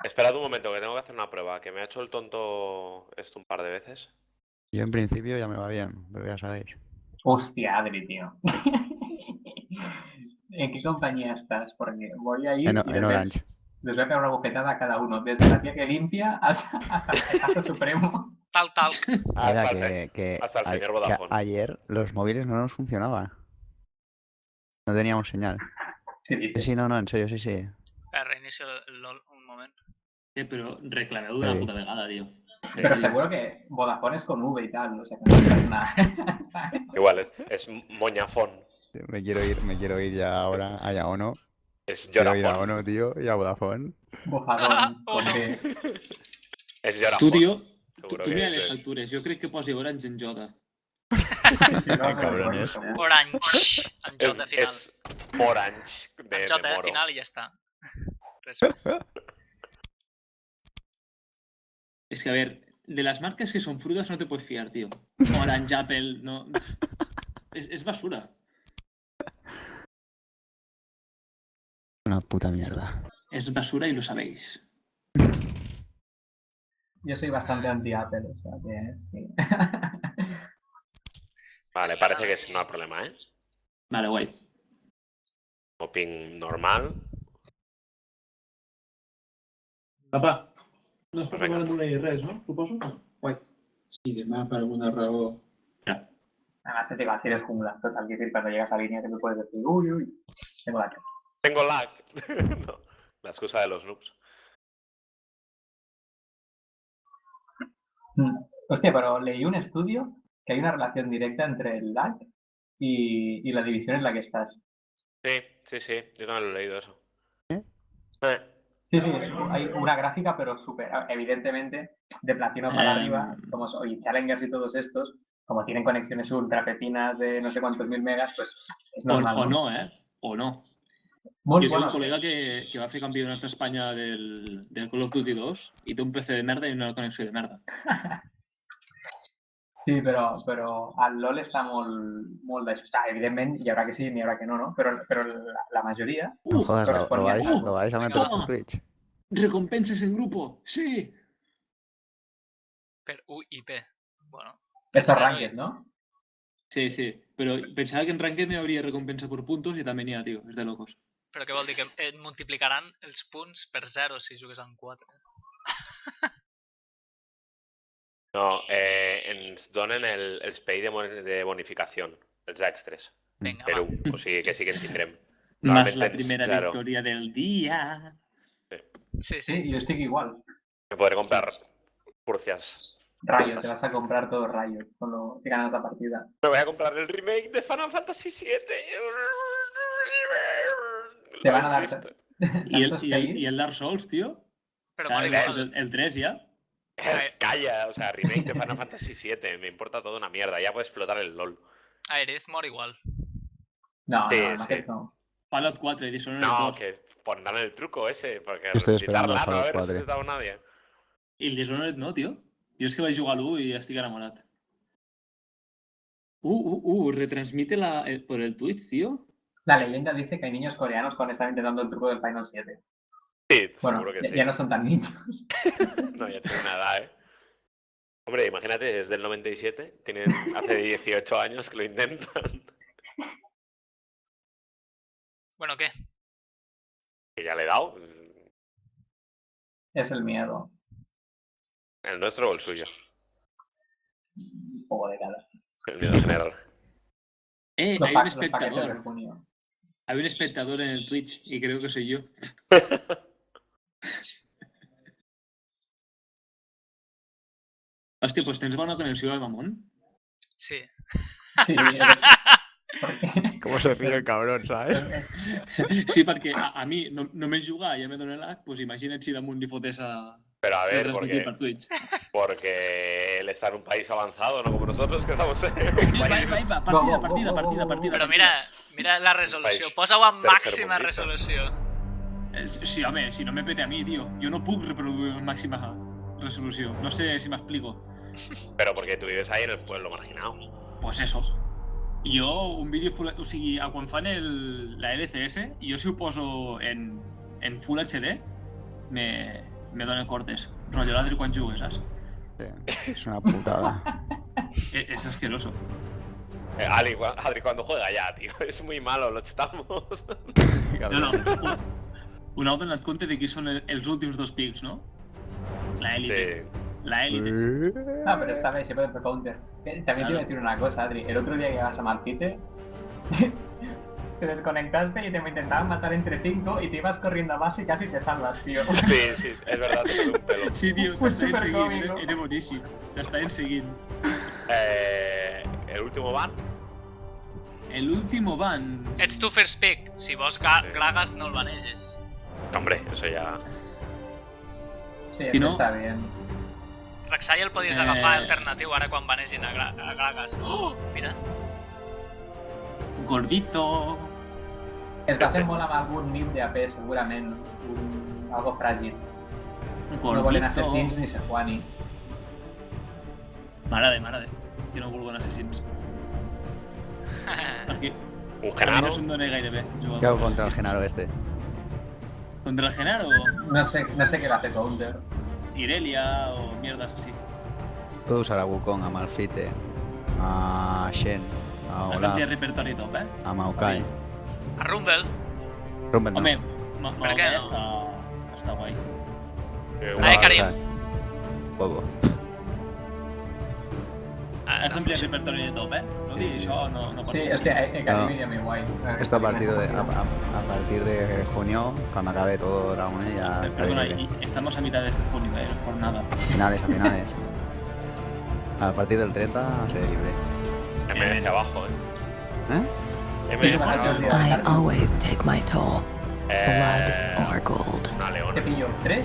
Esperad un momento, que tengo que hacer una prueba, que me ha hecho el tonto esto un par de veces. Yo en principio ya me va bien, pero ya sabéis. Hostia, Adri, tío. ¿En qué compañía estás? Porque voy a ir y En Orange. les voy a pegar una bofetada a cada uno, desde la tía que limpia hasta el jefazo supremo. Tal. Mira, Hasta el señor que Vodafone. ayer los móviles no nos funcionaban. No teníamos señal. ¿Qué dices? Sí, no, en serio, sí. Reinicio el LOL un moment. Però reclameu d'una puta vegada, tio. Pero seguro que Vodafone es con V y tal, o sea que no es nada. Igual, es moñafón. Me quiero ir ya ahora a Yaono. Es Quiero ir a llorafón. Ono, tío, y a Vodafone. Bofadón, con V. Es llorafón. Tu, tio, Seguro tu que mira es les el- factures. Jo crec que posi Orange en J. Cabrones. Orange, amb J final. Es Orange de Amb J moro. final i ja està. Res més. Es que, a ver, de las marcas que son frutas no te puedes fiar, tío. Orange, Apple, no. Es basura. Una puta mierda. Es basura y lo sabéis. Yo soy bastante anti-Apple, o sea que sí. Vale, parece que no hay problema, ¿eh? Vale, guay. O ping normal. Papa, no està Vinga. preparant una i res, no? Suposo? Guai. Sí, demà per alguna raó... Además es igual, si eres jungla, total, que decir, cuando llegas a línea te puedes decir, uy, tengo la que. Tengo lag. No, la excusa de los noobs. Hostia, pero leí un estudio que hay una relación directa entre el lag y la división en la que estás. Sí, yo también lo he leído eso. ¿Eh? Sí, hay una gráfica, pero súper, evidentemente, de platino para arriba, como soy Challengers y todos estos, como tienen conexiones ultra pepinas de no sé cuántos mil megas, pues es normal. O no, O no. Muy Jo tinc bueno, un col·lega que va fer campionat d'Espanya del Call of Duty 2 i té un PC de merda i una connexió de merda. Sí, pero al LOL está muy evidentemente, y habrá que sí, ni habrá que no, pero la mayoría... No jodas, correspondía a- lo vais a meter Toma. en Twitch. Recompenses en grupo, sí! Per UIP. Bueno. Esto es Zero Ranked, i- ¿no? Sí, però pensava que en Ranked no hi hauria recompensa per puntos i també n'hi ha, tio. És de locos. Però què vol dir? Que et multiplicaran els punts per 0 si jugues amb 4. No, ens donen el espai de bonificación, els extres. Vinga, Per va. 1, o sigui que sí que en tindrem. Más Normalment la tens primera zero. victòria del dia. Sí. Sí, yo estoy igual. Me podré comprar furcias. Riot, te vas a comprar todo Riot cuando te ganas la partida. Me voy a comprar el remake de Final Fantasy VII. Te ¿Lo van a habéis dar... visto? I el Dark Souls, tio. Però Cada mor vez igual. el 3 ya. Calla, o sea, remake de Final Fantasy VII. Me importa todo una mierda. Ya puede explotar el LOL. Aerith mor igual. No, Sí, no, sí. no. Fallout 4 y Dishonored No, 2. que pondrán el truco ese. Porque Estoy esperando resucitarla al no Fallout haber 4. resucitado nadie. I el Dishonored no, tio. Jo és que vaig jugar a l'1 i estic enamorat. Retransmite por el Twitch, tío. La leyenda dice que hay niños coreanos cuando están intentando el truco del Final 7. Sí, Bueno, seguro que sí. ya no son tan niños. No, ya tiene una edad, ¿eh? Hombre, imagínate, es del 97. Tienen hace 18 años que lo intentan. Bueno, què? Que ya le he dado. Es el miedo. ¿El nuestro o el suyo? Un poco de cada. El miedo general. Hay un Los paquetes espectador. de junio. Hay un espectador en el Twitch y creo que soy yo. Hòstia, pues tens bona connexió al Mamón? Sí. Sí, porque... ¿Cómo se ríe el cabrón, sabes? Sí, perquè a mi només jugar ja me dona lag, pues imagina't si damunt li fotés a Pero a ver, transmitir per Twitch. porque él está en un país avanzado, no como nosotros, que estamos en Va, partida. Però mira la resolució. País Posa-ho amb màxima tercermundista. resolució. Sí, home, si no me pete a mi, tio. Jo no puc reproduir en màxima resolució. No sé si m'explico. Pero porque tú vives ahí en el pueblo marginado. Pues eso. Jo, un vídeo full... O sigui, quan fan la LCS, jo si ho poso en Full HD, me dona cortes. Rollo l'Adri quan jugues, saps? Sí, es una putada. Es asqueroso. Adri cuando juega ya, tío. Es muy malo, lo chutamos. No. Un auto en et compte de qui són els últims 2 pics, no? La élite. Sí. La élite. No, pero esta vez se puede hacer counter. También te iba a decir una cosa, Adri. El otro día que ibas a Malfite, te desconectaste y te intentaban matar entre 5 y te ibas corriendo a base y casi te salvas, tío. Sí, es verdad, te perdí un pelo. Sí, tio, Pues t'estaven seguint. supercòmico. Era boníssim. T'estaven seguint. El último van. El último van... Ets tu first pick. Si vols Gragas, no el baneges. Hombre, eso ya. Sí, Si no- está bien. Rek'Sai el podies agafar alternatiu ara quan banegin a Gragas. Oh, mira. Gordito... Es va ser molt amb algun nip de AP, segurament. Algo fràgil. No volen assassins ni Sejuani. M'agrada. Que no vulguen assassins. Perquè Un a mi Genaro. no se'm dona gaire bé jugar ¿Qué hago contra el Genaro este? Contra el Genaro, No sé qué va a hacer counter. Irelia o mierdas así. Puedo usar a Wukong, a Malfite, a Shen, a Has d'ampliar Olaf, repertori top, a Maokai. A Rumble. Rumble no. Home, Per què Maokai no? està guai. Ai, Karim. Poco. Has d'ampliar repertori de top, No diguis això, no pot Sí, ser. hostia, Karim No. iría muy guay. Esto a partir de junio, cuando acabe todo la UNE, ya Perdona, estaré libre. y estamos a mitad de este junio, no es por nada. A finales. A partir del 30 seré libre. MS abajo, ¿Eh? MS Vale, abajo. I always take my toll, blood or gold. Una ¿Qué leona. pillo? ¿3?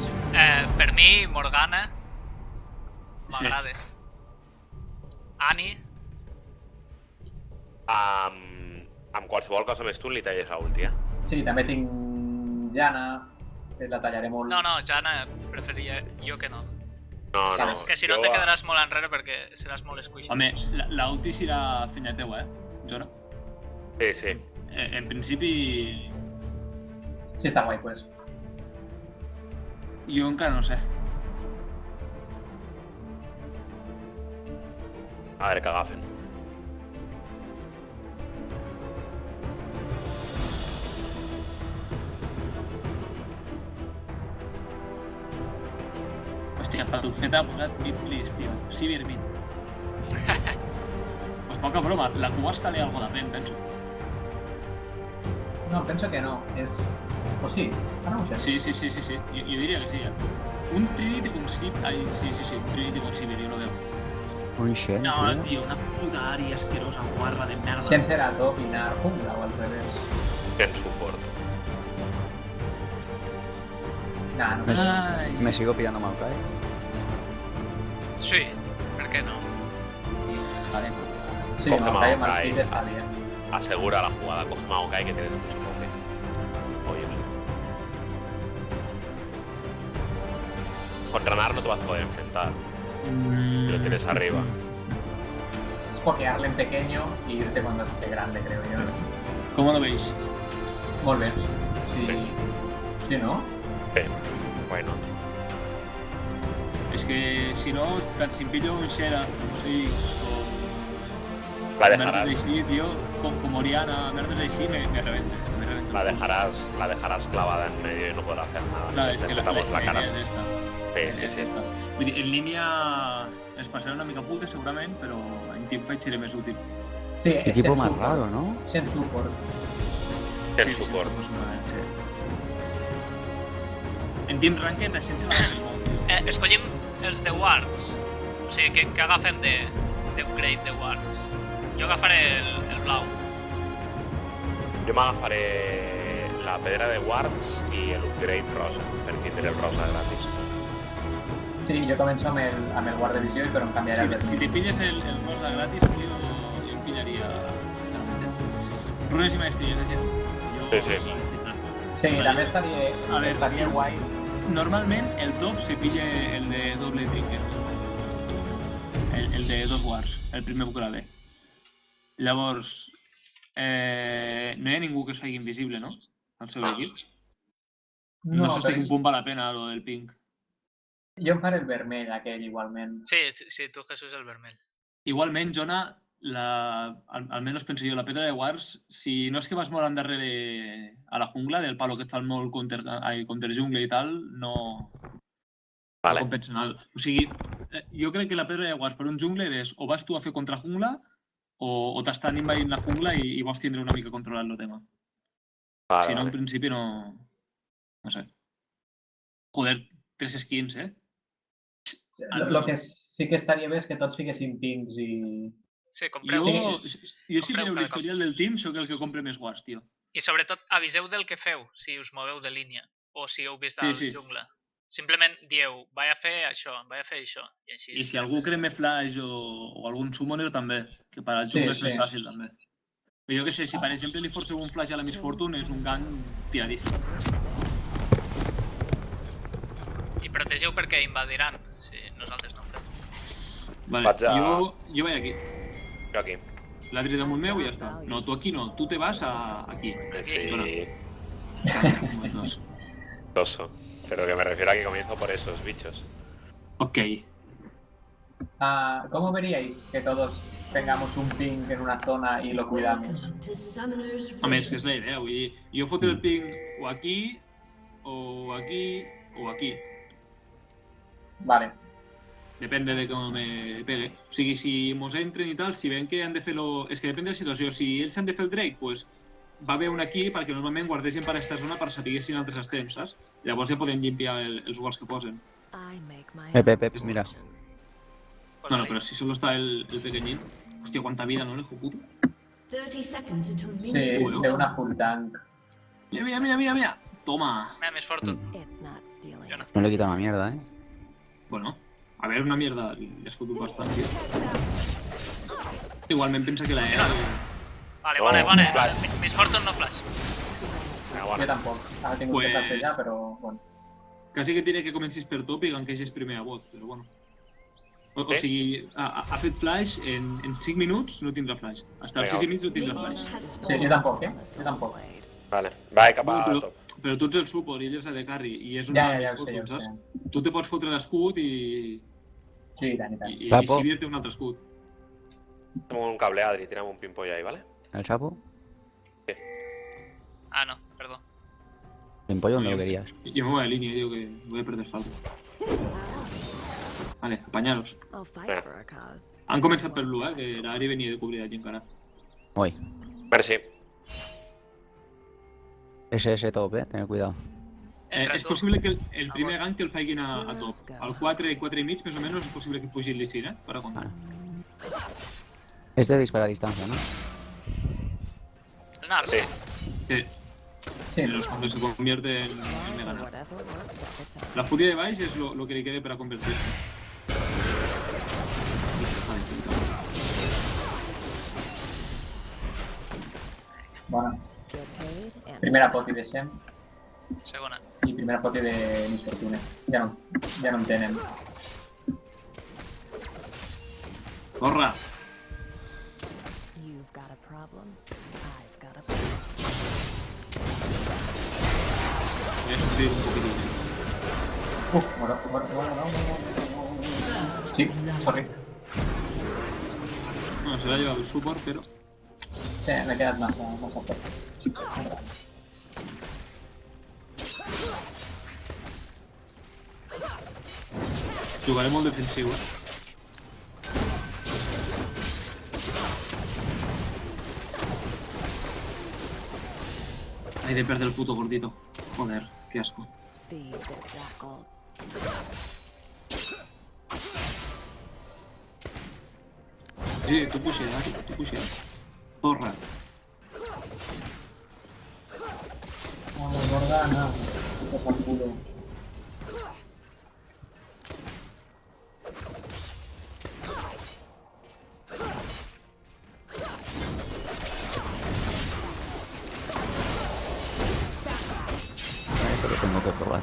Per mi, Morgana. Sí. M'agrada. Annie. Amb qualsevol cosa més tu li talles a ulti, Sí, també tinc Jana, que la tallaré molt. No, Jana preferiria jo que no. No, Vale, no. Que si no jo te a- quedaràs molt enrere perquè seràs molt squishy. Home, la ulti serà feina teua, Jona? Sí. En principi, Sí, está guay, pues. jo encara no sé. A veure què agafen. Hòstia, Patufeta ha posat mid please, tio. Sivir mid. Pues poca broma, la Kuwaska li algo de pen, penso. No, penso que no. Es... O sí. Ah, no ho sé. Sí. Jo diria que sí, Un Trinity con Sivir... Ai, sí, un Trinity con Sivir, jo lo veo. Un Shen, No, tío. tio, una puta àrea asquerosa, guarra de merda. Shen serà top i anar jungla o al revés. Fent suport. Nah, no. Ai, Me sigo pillando Maokai. Sí, per què no? hija de puta. Sí, Coge Maokai y Maokai. Malphite está bien. Asegura la jugada. Coge Maokai que tienes mucho poke. Oye. Contra Nar no te vas a poder enfrentar. Y lo tienes arriba. Es pokearle en pequeño y irte cuando esté grande, creo yo. ¿Cómo lo veis? Molt bé. Sí. Sí, ¿no? Sí. Bueno. Es que si no, tan si pillo un Sheriff, como Six, La con Merda dejarás, Lacey, tío, con Oriana, Merda Lacey me reventa, es que me reventa. la dejarás clavada en medio y no podrás hacer nada. Claro, es que la Necesitamos la cara. línia és esta. Sí. Esta. Vull dir, en línia es passarà una mica puta segurament, però en teamfight seré més útil. Sí, Qué es equipo Shen más support. raro, ¿no? Shen support. Fent sí, suport. sí, segurament, sí. En Team Ranked això se va fer molt, tio. Escollim els de Wards. O sigui, que agafem d'upgrade de Wards. Jo agafaré el blau. Jo m'agafaré la pedra de Wards i l'upgrade rosa, per tindre el rosa gratis. Sí, jo començo amb el guard de visió, però em canviaré el Si te pilles el rosa gratis, tío, yo em pillaría... Runes y maestrías, de gent. Jo Sí. la despista. Sí, Vale. també A ver, estaria guai. Normalment el top se pilla el de doble trinket. El de dos wars, el primer buclade. Llavors, no hi ha ningú que es faci invisible, no? Al seu equip. No sé fins però- quin punt val la pena lo del ping. Jo em faré el vermell aquell igualment. Sí, tu Jesús el vermell. Igualment, Jona, almenys penso jo, la pedra de Wars, si no és que vas molt endarrere a la jungla, del palo que et fa el molt counter jungle i tal, no compensa nada. O sigui, jo crec que la pedra de Wars per un jungler és o vas tu a fer contra jungla o t'estan invadint la jungla i vols tindre una mica controlat el tema. Si no, en principi no... No sé. Joder, 3 skins, eh? Lo que sí que estaria bé és que tots fiquessin pings i... Sí, compreu. Jo si mireu l'historial del team, sóc el que compra més Wars, tio. I sobretot aviseu del que feu, si us moveu de línia o si heu vist el jungla. Simplement dieu, vaig a fer això, vaig a fer això. I si algú crema flash o algun summoner també, que per al jungla és més fàcil també. Jo què sé, si per exemple li forceu un flash a la Miss Fortune és un gang tiradíssim. I protegeu perquè invadiran, si nosaltres no ho fem. Vale, jo vaig aquí. Jo aquí. L'Adri damunt meu i ja està. No, tu aquí no, tu te vas aquí. Sí. Toso. Pero que me refiero a que comienzo por esos bichos. Ok. ¿Cómo veríais que todos tengamos un ping en una zona y lo cuidamos? Home, és que és la idea, vull dir, jo fotre el ping o aquí, o aquí, o aquí. Vale. Depende de com me pegue. O sigui, si mos entren i tal, si ven que han de fer-lo... És que depèn de la situació. Si ells han de fer el Drake, pues va haver un aquí perquè normalment guardeixen per aquesta zona per saber si en altres estem, saps? Llavors ja podem limpiar els wards que posen. Pep, mira. No, però si solo està el pequeñín. Hòstia, quanta vida, ¿no? El hijo puto. Sí, de una full tank. Mira. Toma. Mira, Miss Fortune. No le he quitado una mierda, ¿eh? Bueno, a ver, una mierda. Les fotut bastant, tio. Igualment pensa que la era... Vale. Miss Fortune no flash. Jo tampoc. Ara tinc que flashejar, però... Bueno. Quasi que diré que comencis per top i ganquegis primer a bot, però bueno. O sigui, ha fet flash, en 5 minuts no tindrà flash. Hasta els 6 i mig no tindrà flash. Sí, jo tampoc, Jo tampoc. Vale, va cap a top. Però tu ets el support i ell és la de carry i és una Miss Fortune, saps? Tu te pots fotre l'escut i... Sí, i tant. I Sivir té un altre escut. Tengo un cable, Adri, tiramos un pimpolla ahí, ¿vale? ¿El sapo? Sí. Ah, no, perdó. ¿Pimpollo dónde lo querías? Yo me voy a línea, digo que voy a perder falta. Vale, apañaros. Han començat per blue, que l'Ari venia de cobrir allí encara. Uy. Merci. Ese top, tener cuidado. És possible que el primer gank el faiguin a top. Al 4 i 4 i mig, més o menys, és possible que pugi l'Issir, para contar. Este dispara a distancia, ¿no? El Nar, sí. Sí. Pero es cuando se convierte en Mega Nar. La furia de Vice es lo que le quede para convertirse. Bueno. Primera poti de Shem. Segona. I primera poti de Miss Fortune. Ja no en tenen. Corre! Voy a sufrir un poquitín. Bueno. Sí, sorry. Bueno, se la ha llevado el support, pero... Sí, m'he quedat massa fort. Jugaré molt defensiu, Hay de perder el puto gordito. Joder, qué asco. Sí, tú pusieras. Porra. Vamos, Gordana. Puto al culo. Esto que tengo que probar.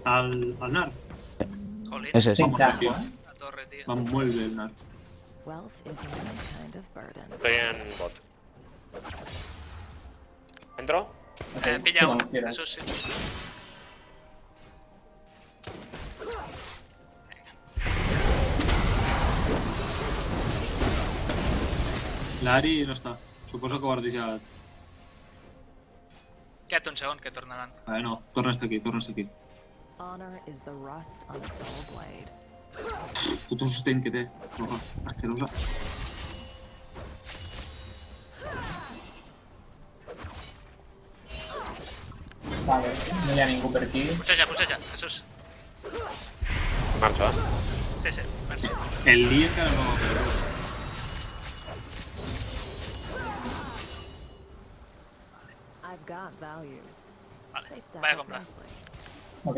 Al Nar. Jolín. Ese sí. Tic-tac, La torre, tío. Va molt bé el Nar. Estoy en bot. ¿Entro? Pilla uno, Como quieras. eso sí. L'Ari no està. Suposo que ho ha guardejat. Queda't un segon que tornaran. No, torna a estar aquí, torna a estar aquí. Honor is the rust on a dull blade. Puto sostén que té. Roja, asquerosa. Vale, no hi ha ningú per aquí. Pusseja, Jesús. Marxo, Sí, merci. El Lee encara no ho veu. I've got values. Vale, They stack vaya a up comprar. nicely. Ok.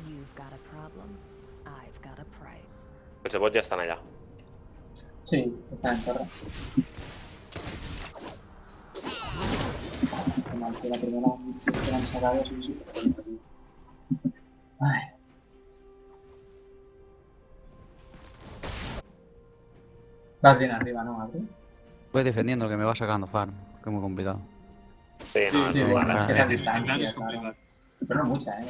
You've got a problem. I've got a price. Els bots ja estan allà. Sí, està en torre. Como que la primera que han sacado es un super. Ay. Vas bien arriba, ¿no, Adri? Voy defendiendo, que me va sacando farm, que es muy complicado. Sí, no, Sí, és bueno, normal. es que esa En plan distancia, és claro. complicat. Pero no mucha, ¿eh?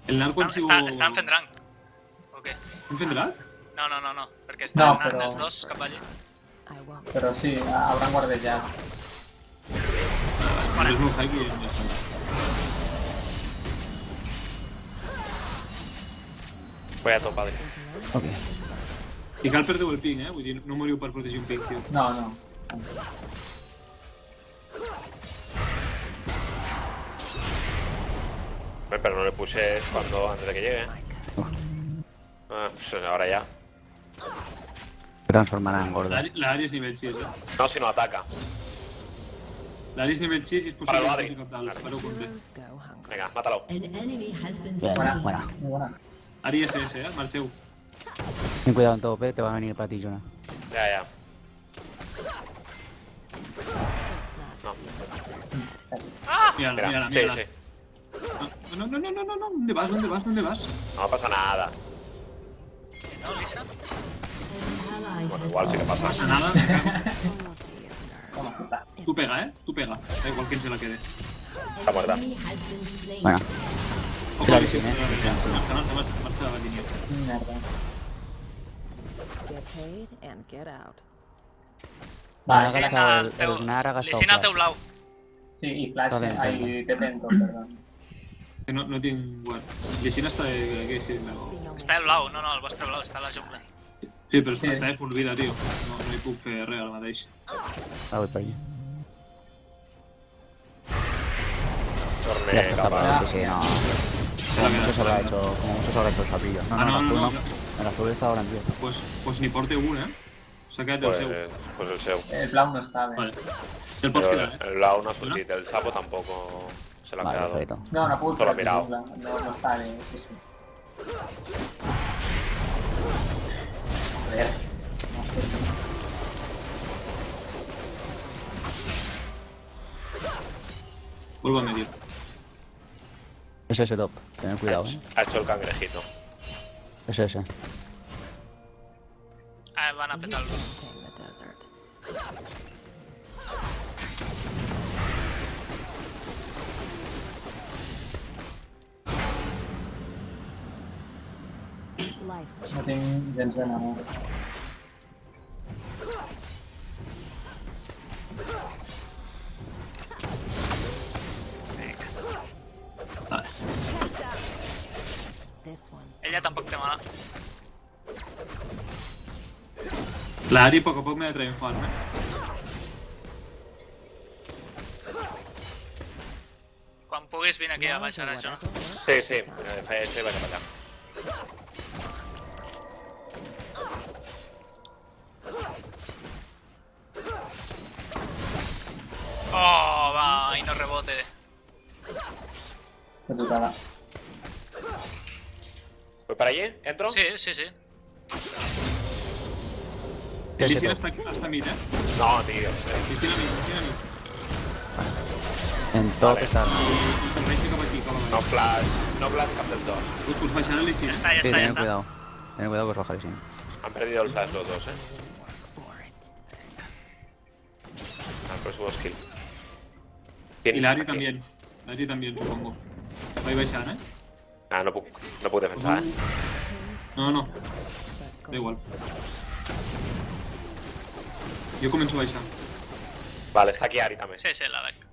El narco han sigut... Estan fent drang. O què? Han fet drac? No, perquè estan No, anant però- els dos cap allí. I won't. Pero sí, habrán guardejado. És molt high i ja està. Voy a top, Adri. Ok. I cal perdeu el ping, Vull dir, no moriu per protegir un ping, tio. No, no. Pero no le pushes antes de que llegue. Pues ahora ya. Se transformará en gordo. L'Ari és nivell 6, No, si no ataca. L'Ari és nivell 6 i és possible Para que l'Ari. posi cap dalt. Fareu compte. Heroes go hungry. Venga, mátalo. Bien, buena. Muy buena. Ari SS, marxeu. Ten cuidado en todo, te va a venir para ti, Jonah. Ya. Mírala, Mira, mírala, sí, mírala. sí. No, ¿dónde vas? ¿Dónde vas? No pasa nada. No, Lisa? Bueno, igual sí que No pasa. pasa nada. Toma, puta. Tú pega, Tú pega. Da igual quién se la quede. Está muerta. Bueno, Ojo, Claro que que sí. sí, Marcha la línea. Mierda. Get paid and get out. Vale, Vale, ha gastado el Gnar ha gastado Lisina al teu flash. blau. sí, y Flash, Está bien, ahí te tento, perdón. Que no tinc guard. Llicina està de... Què sí, no. Està el blau, no, el vostre blau està a la jungla. Sí, però Sí. està de full vida, tio. No hi puc fer res ara mateix. Ah, voy para allí. Torne Ya está, capaz. sí, no. Se la Como mucho se habrá queda. hecho, como mucho se habrá hecho sapillo. No, Ah, no, no, el azul no, no. no. El azul está ahora en 10. Pues ni porte un, S'ha quedat el seu. Pues el seu. El Blau no está, Vale. Te'l pots Pero quedar, el Blau no ha sortit. El Sapo tampoco se lo ha Vale, quedado. perfecto. No, no puedo. Solo ha mirado. No está de. Sí, sí. A ver. No sé. Vuelvo a medio. Es ese top, tened cuidado, Ha hecho el cangrejito. Es ese. Ah, van a petar el blau. Tame the desert. Life's No tinc gens de mana. this one's Ella tampoc té mana. L'Ari a poc m'ha de traient farm, Quan puguis vine aquí a baix ara, jo. Sí, sí. FS va cap allà. Oh, va, y no rebote. Qué putada. ¿Voy para allí? ¿Entro? Sí. El Ese Lissina top. està mid, No, tío. Lissina mid. En top Vale. está. El Reisi cap aquí, cap No avall. flash cap del todo. Us baixarà el Ya Lissina. está, ya Sí, está, ya tened está. cuidado. Tened cuidado que os bajaréis. Han perdido el flash los dos, for it. pues hubo skill. Y la Ari Aquí. también. La Ari también, supongo. Vai baixant, eh? Ah, no puc defensar, eh? No. Da igual. Jo començo a baixar. Vale, està aquí Ari també. Sí, la veig.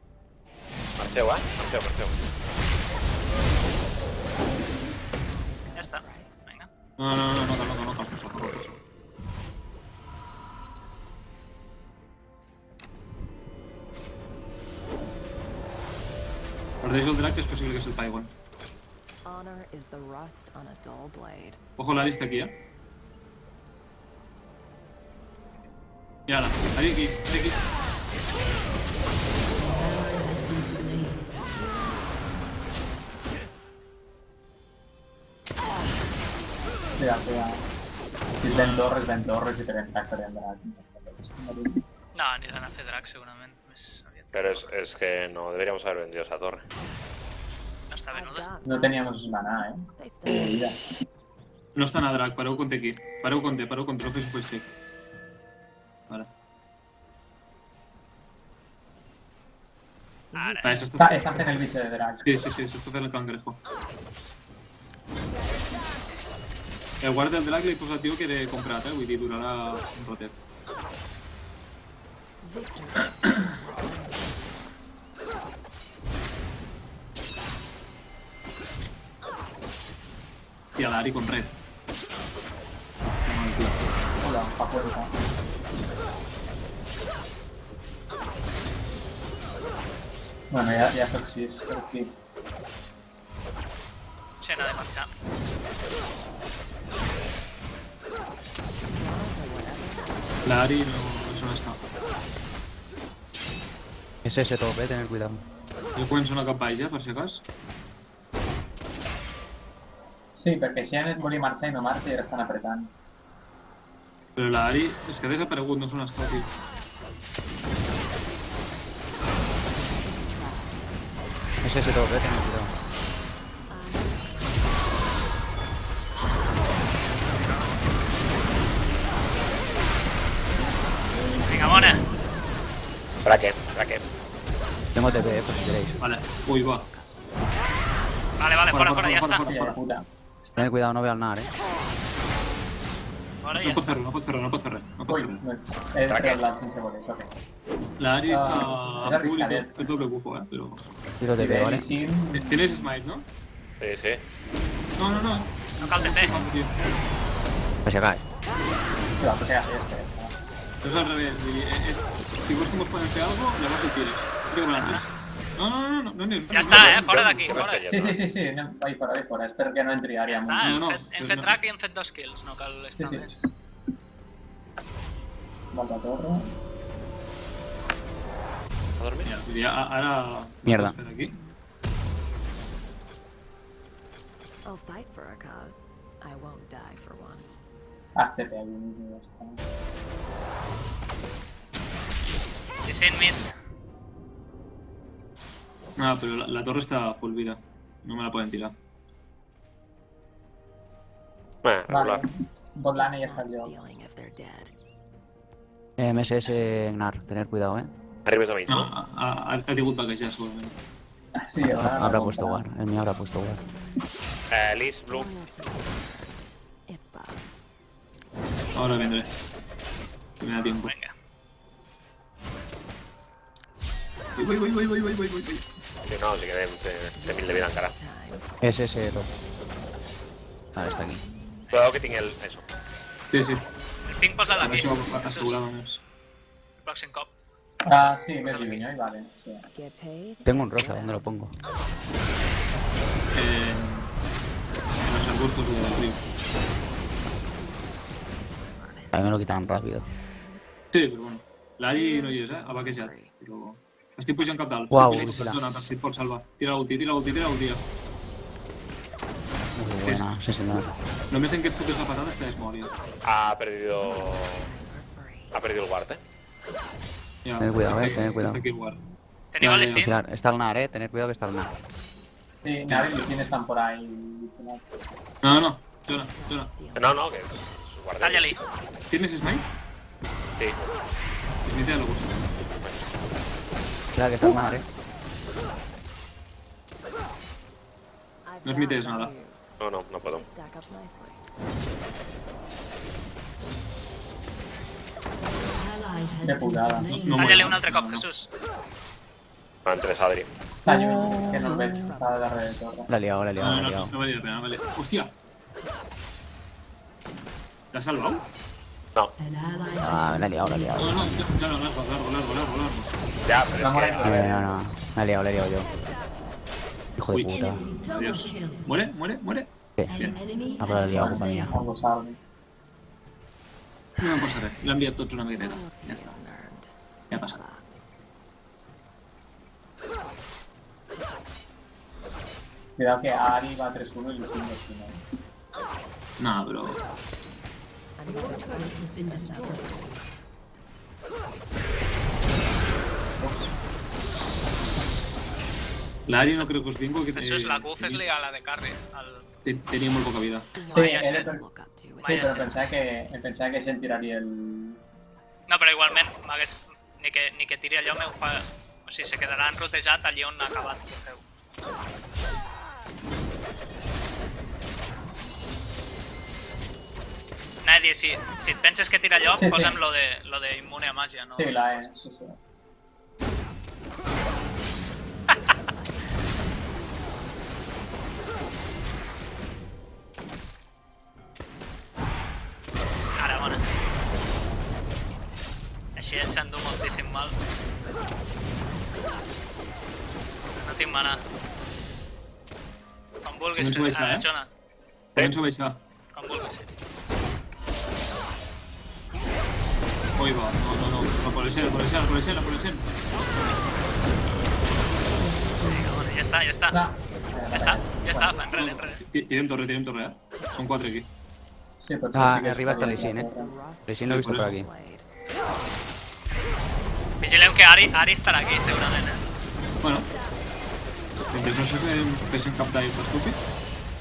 Marxeu, eh? Marxeu. Ja està. Vinga. No cal forçar. Perdeix el drac, que és possible que se'l paiguen. Honor is the rust on a dull blade. Ojo, l'Ari està aquí, eh? I ara, Ari aquí. Cuidado. Si es Ben Torres y te ven tractor en drac. No, aniran a fer drac segurament. Més aviat. Pero es que no deberíamos haber vendido esa torre. No està venuda. No teníamos maná, They De stay. vida. No estan a drac, pareu compte aquí. Pareu compte, no fes pues sec. Ara. Ara. Vale, s'està Está en el bicho de drac. Sí, s'està fent el cangrejo. El guard del drac l'he posat jo que era comprat, vull dir, durarà un ratet. I a l'Ari con red. Hola, pa' puerta. Bueno, ya Foxys, por aquí. Xena de marxar. L'Ari no se n'està. Es ese top, tener cuidado. Jo començo a anar cap baix, per si acas. Sí, perquè Xenet volia marxar i no marxa i ara estan apretant. Però l'Ari és que ha desaparegut, no se n'està, tio. Es ese top, tener cuidado. Vinga, bona. Braque. Tengo TP, por si queréis. Vale. Ui, va. Vale, fora, ja està. Hòstia de puta. Tener cuidado, no veo al nar, Fora, No ja pot està. fer res. Ui, he tret la sense voler, ok. L'Ari està és a full i arriscadet. té doble bufo, però... Tiro TP, ¿vale? Tienes smite, no? Sí. No. No cal TP. Pues se cae. Pues ya sí, És al revés, vull dir, si vos que mos poden fer algo, llavors el tires. Digue antes. No, anem. Ja està, fora d'aquí, fora. Sí, anem, vai fora, és perquè no entri àrea. Ja està, No, hem fet track i hem fet 2 kills, no cal estar Sí. més. Volta a torre. A dormir. Ja, vull dir, ara... Mierda. Per aquí. I'll fight for a cause. I won't die for one. HTP ahí mismo, ya está. I 100 mid. Però la torre està full vida. No me la poden tirar. Regular. Vale, botlane ya Not salió. stealing if they're dead. MSS Gnar, tener cuidado, Arribes a mig, No, no? ha tingut vaquejar, segurament. Sí, ahora Habrá no puesto compra. War, el mío habrá puesto War. Liz, Blue. Loyalty. It's bad. Ahora vendré. Que me da tiempo. Vinga. Voy. Sí, no, si quedem té 1000 de vida encara. Time. SS top. Vale, está aquí. Cuidado que tinc el... Eso. Sí. El ping posat aquí. Això assegurava més. El pròxim cop. Ah, sí, me divino, y vale. Sí. Get paid. Tengo un rosa, ¿dónde lo pongo? En los arbustos del río. A mí me lo quitan rápido. Sí, però bueno. L'Ari no hi és, ha vaquejat. Però... Estic pujant cap dalt. Uau, Estic pujant cap zona per si et pots salvar. Tira l'ulti. Muy buena, sí señor. Només en que et fotes la patada estàs mort, ja. Ha perdido... For free. Ha perdido el guard, Ja, Tened cuidado, està aquí, tened cuidado. Està aquí el guard. Teniu Ja, a ja, l'Isin? Vigilar, está el nar, tener cuidado que está el nar. Sí, Navi y Lucien están por ahí. No. Zona. No, que es guard. Talla-li. ¿Tienes smite? Sí. Smite a la bolsa. Espera, que estás mal, I've No admites got nada. my use. No puedo. They stack up nicely. De putada. No Talla-li mola. un altre cop, Jesús. No entres, Adri. Està lluny, que no el veig. Està darrere de torre. La he liado, la he liado, la he No, liado. no vale la pena, no vale. ¡Hostia! ¿Te has salvado? No, Ah, la he liado, la he liado. No, ya lo largo. ya, pero Vamos es a que... ver. No. La he liado yo. Hijo de Uy. puta. Adiós. ¿Muere? ¿Qué? Bien. Ah, però la he liado, culpa mía. Algo sabe. No em passa res. L'ha enviat tots una miqueta. Loyalty Ja està. isn't earned. Ja ha passat. Cuidado que Ari va 3-1 y Lissin 2-1. No, però... L'Ari no creo que us vingo, que Jesús, la Q fes-li a la de carry. tenia molt poca vida. Sí, Vaya él, ser. Look up to. sí, Vaya pero ser. pensaba que Shen tiraría el... No, però igualment, ni que tiri allò m'ho fa... O sigui, se quedarà enrotejat allí on ha acabat que feu. Anava a dir, si et penses que tira allò, Sí, sí. posa'm lo de immune a màgia, no? Sí, la E. Sí, sí. Ara, bona. Així et s'endú moltíssim mal. No tinc mana. Com vulguis, Començo a baixar, eh? Jona. Començo a baixar. Com vulguis, sí. Oi, va, no. Por el Shen. Vinga, bona, ja està. No. Ja està, fa enrere. Tirem torre, eh? Són 4 aquí. Sí, pues Ah, sí que arriba está bien. Lissin, Lissin lo he visto por aquí. Blade. Vigileu que Ari estarà aquí, segurament, Bueno. Mentre no se fes cap d'all estúpid,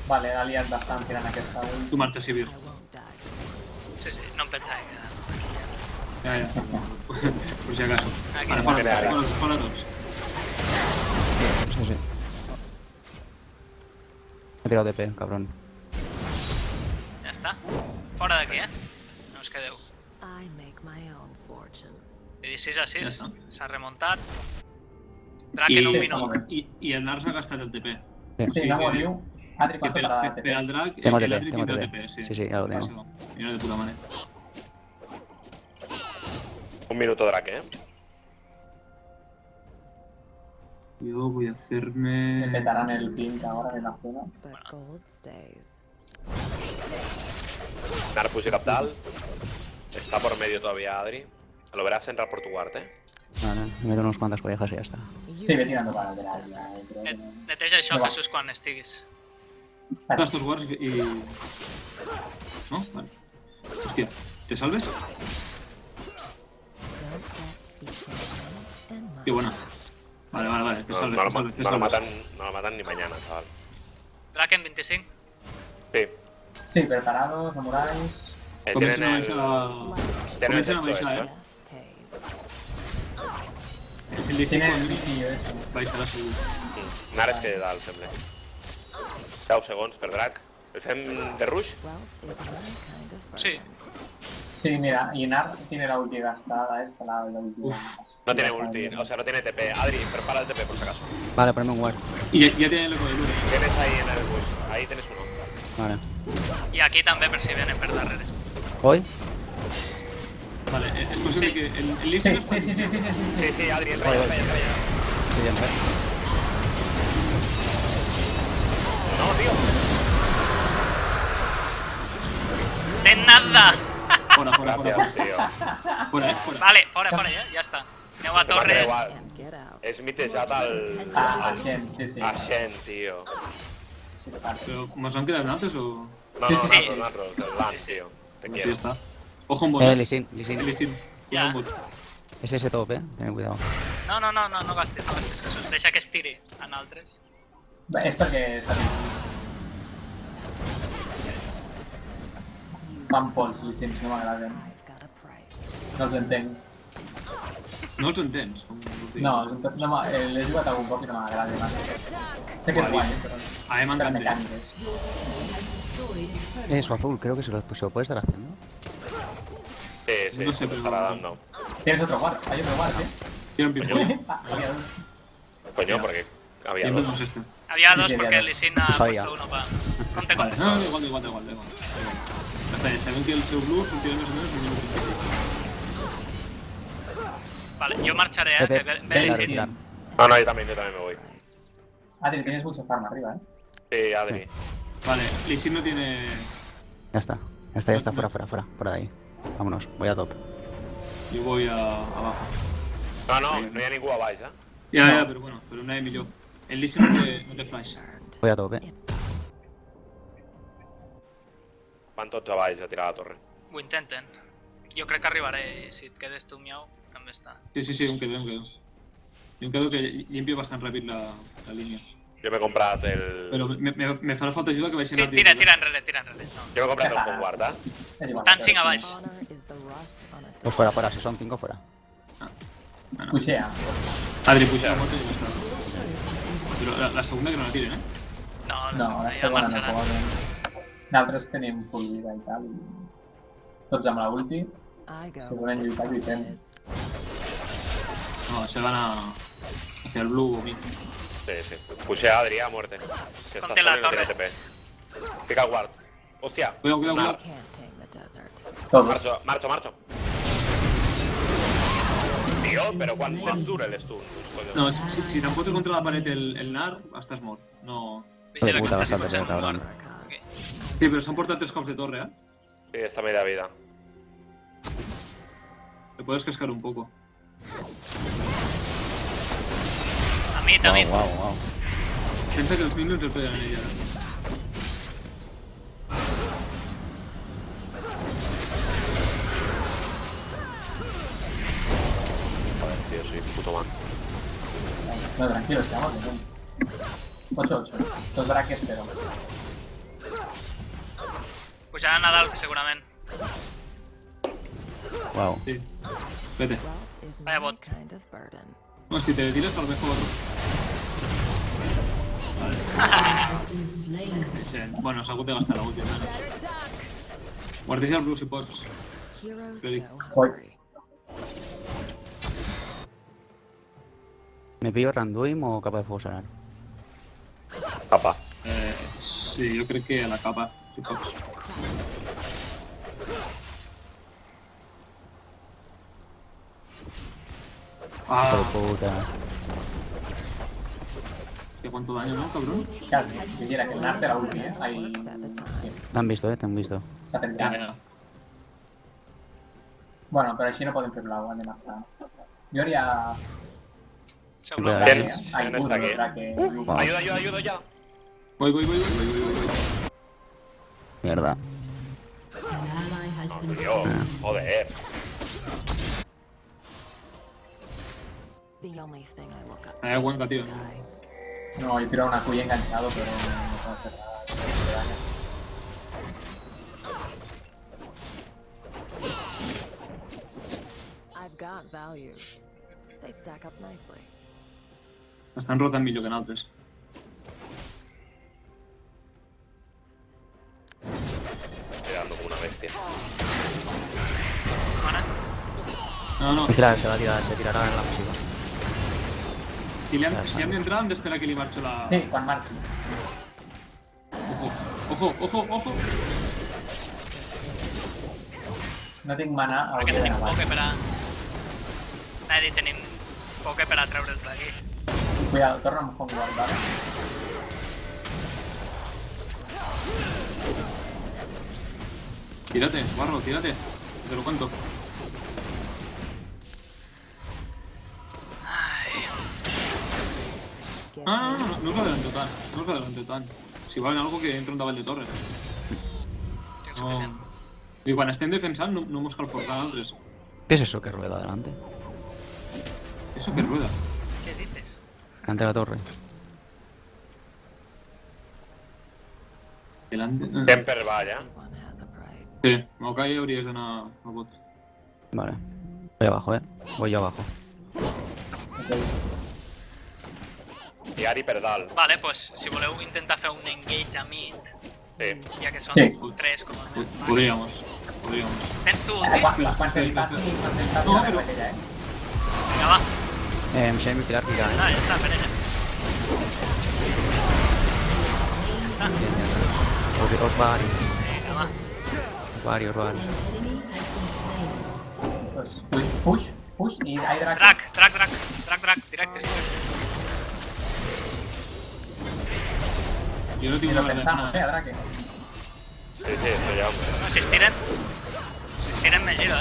Vale, ha liat bastant tirant aquesta ult. tu marxes, Sibir. I won't die. Sí, no em pensava que era. Ja. Por si acaso. Aquí Vale, està. fora tots. Sí. Me he tirado TP, cabrón. Ja està. Fora d'aquí, No us quedeu. I make my own fortune. Vull dir, 6 a 6. Ja està. S'ha remuntat. Drac en un Sí, minut. home. I el Nars ha gastat el TP. Sí, no moriu. Adri, Que ¿cuánto para per TP? al Drac, Tengo el TP, Adri tengo tindrà TP. TP, sí. Sí, ya lo tengo. Eso, mira de puta manera. Un minuto Drake, Yo voy a hacerme... Se meterán el pink ahora en la zona. But gold stays. Narpus y Capdal. Está por medio todavía Adri. Lo verás entrar por tu guard, Vale, me meto unas cuantas collejas y ya está. Sí, ve tirando para atrás. Ya, creo que- Neteja això, No va. Jesús, quan estiguis. Vale. Das tus guards y... ¿No? Vale. Hostia, ¿te salves? Don't get be sentimental and Qué buena. Vale, te salves, te salves, te salves. No lo matan ni mañana, chaval. Drac en 25. Sí. Sí, preparados, samuráis. Comencen a Tienen baixar a... tienen Comencen a esto baixar, hecho, eh? pays. El DC Tiene el quan visillo eso. baixarà segur. Nares que dalt, sembla. 10 segons per Drac. El fem de rush? Wealth is one kind of Sí. burden. Sí, mira, y Nar tiene la ulti gastada, esta la ulti. Uf, No tiene ulti, o sea, no tiene TP. Adri, prepara el TP por si acaso. Vale, poneme un ward. Y ya tiene el eco de Lure. Tienes ahí en el bush, ahí tienes uno. Vale. I aquí també per si venen per darrere. ¿Voy? Vale, es posible Sí. que el Sí, Lissin sí, es sí, sí, sí, sí, sí. Sí, sí, Adri, entra ya. Sí, ya entré. No, tío. ¡De nada! Fuera. Gracias, tío. Fuera. Vale, fora, ja està. Aneu a torres. Igual. And get out. Es mitejat al... Ah, Shen, sí, sí. A Shen, tío. Sí, vale. Pero, ¿nos han quedado antes o...? No, Sí. Narros, el Lan, Sí. tío. Te Pues quiero. ya está. Ojo en bot. Lissin. El Lissin. Ya. Cuidado en bot. Es ese top, Ten cuidado. No gastis, Jesús. Deixa que es tiri en altres. Es porque está bien. Van Pols, Lissin, no m'agraden. I've got a price. No els entenc. No els entens. Com No, les he un poquito más grande. Más. Sé que es guay, pero... A mí me encanta. mecánicos. Eso azul, creo que se lo puede estar haciendo. Sí, No sé, se pero- estará dando. Tienes otro guard, hay otro guard, ¿eh? Tiene un pinpoint. Había dos. Coño, porque había Y dos. vemos este. Había Sí, dos sí, porque había Lee Sin ha sabía. puesto uno para... Conte, Vale, conte. no, da igual. Hasta ahí, sabem que el seu blue sortirà més o menys un minut 25. Vale, yo marcharé, Pepe, que ve Lee Tirar, Sin. tirar. Ah, no, yo también me voy. Adri, tienes mucho farm arriba, ¿eh? Sí, Adri. Vale, Lee Sin no tiene... Ya está, fuera, fuera de ahí. Vámonos, voy a top. Yo voy abajo. No hi ha ningú a baix, eh? Ya, pero bueno, pero una de millor. El Lee Sin no té flash. Voy a top, Van tots a baix a tirar a la torre. Ho intenten. Jo crec que arribaré i si et quedes tu miau, també està. Sí, un quedo. Jo em quedo que limpio bastant ràpid la línia. Jo m'he comprat el... Però me farà falta ajuda que vaig Sí, anar tira enrere. No. Jo m'he comprat el Hogwarts, eh? Es igual, Estan pero- 5 a baix. Honor is the rust on a Pues fuera, si son 5 fuera. Bueno, Pushea. Adri, puja la moto i ja està. Però la segunda que no la tiren, eh? No, No, la ja segona no marxaran. poden. Nosaltres tenim full vida i tal. Tots amb la ulti. I go Si volen lluitar, lluitem. No, se van hacia el blue o mid. Sí. Pushea a Adri a muerte. Que está Ponte solo la y no tiene torre. TP. Fica el guard. Hòstia. Cuidado. can't tame the desert. Todos. Marxo. Tio, però quan dura el stun? Coño. No, si te'n fotes contra la paret el NAR, estàs mort. No... Vigila que puta, estàs bastante, escuchant. cabrón. Sí, però s'han portat 3 cops de torre, eh? Sí, está media vida. Te puedes cascar un poco. A mi. Wow. Pensa que els minions el peguen a ella, eh? Joder, tío, soy puto man. No, tranquilo, estamos bien. 8-8. Dos braques, pero... Pujaran a dalt, segurament. Wow. Sí. Vete. Wealth is Vaya my bot. kind of burden. No, si te tiras a lo mejor... Bueno, s'ha hagut de gastar l'última, almenys. Guardeja el blue si pots. Heroes Ready. go Voy. hungry. ¿Me pillo Randuin o capa de fuego solar? Capa. Sí, jo crec que a la capa, si pots. Hijo de Ah, puta. que cuánto daño, ¿no, cabrón? Casi. Quisiera que el Narte la ulti, ¿eh? Ahí... Works at the time. Te han visto, te han visto. Se ha centrado. Bueno, pero així no podem fer blau, hem de marcar. Jo haria... Seu Cuidado. blau. Tens, Ai, no està aquí. braque... Wow. Ayuda ya. Voy. Mierda. Tío, joder. The only thing I look up Hay aguanta, tío. die. No, yo tiro una cuya enganchado, pero no puedo hacer nada. I've got values. They stack up nicely. Estan rotant millor que en altres. Estoy dando como una bestia. Mana. No. Vigila, se tirará en la música. Si hem d'entrar, hem d'esperar que li marxo la... Sí, quan marxi. Ojo. No tinc mana, Perquè hauria tenim d'anar poc baix. per a... Anava a dir, tenim poc per a treure'ls d'aquí. Cuidado, torna amb Homeworld, ¿vale? Tírate, Barro, tírate. Te lo cuento. Get No us adelanteu tant. Si volen algo que entra un davall de torre. Tinc suficient. I quan estem defensant no mos cal forçar altres. ¿Qué es eso que rueda adelante? Eso que rueda. Què dices? Ante la torre. Delante... Temper va, ya. one has a price. Sí, Maokai hauries d'anar al bot. Vale. Voy abajo, Voy yo abajo. I Ari per dalt. Vale, pues si voleu intentar fer un engage a mid, Sí. ja que són Sí. 3 com a mínim. Podríamos. Tens tu ulti? Quan te passi No, la però- aquella, Vinga, va. Em sé mi pilar Ja mira, està, per ella. Ja està. Osvari, Vinga, va. Osvari. Pues push i hay drag. Drac, directes. Jo no Si tinc lo ganes de pensamos, nada. a Drake. Sí, esto ya, hombre. No, si es tiren me giro,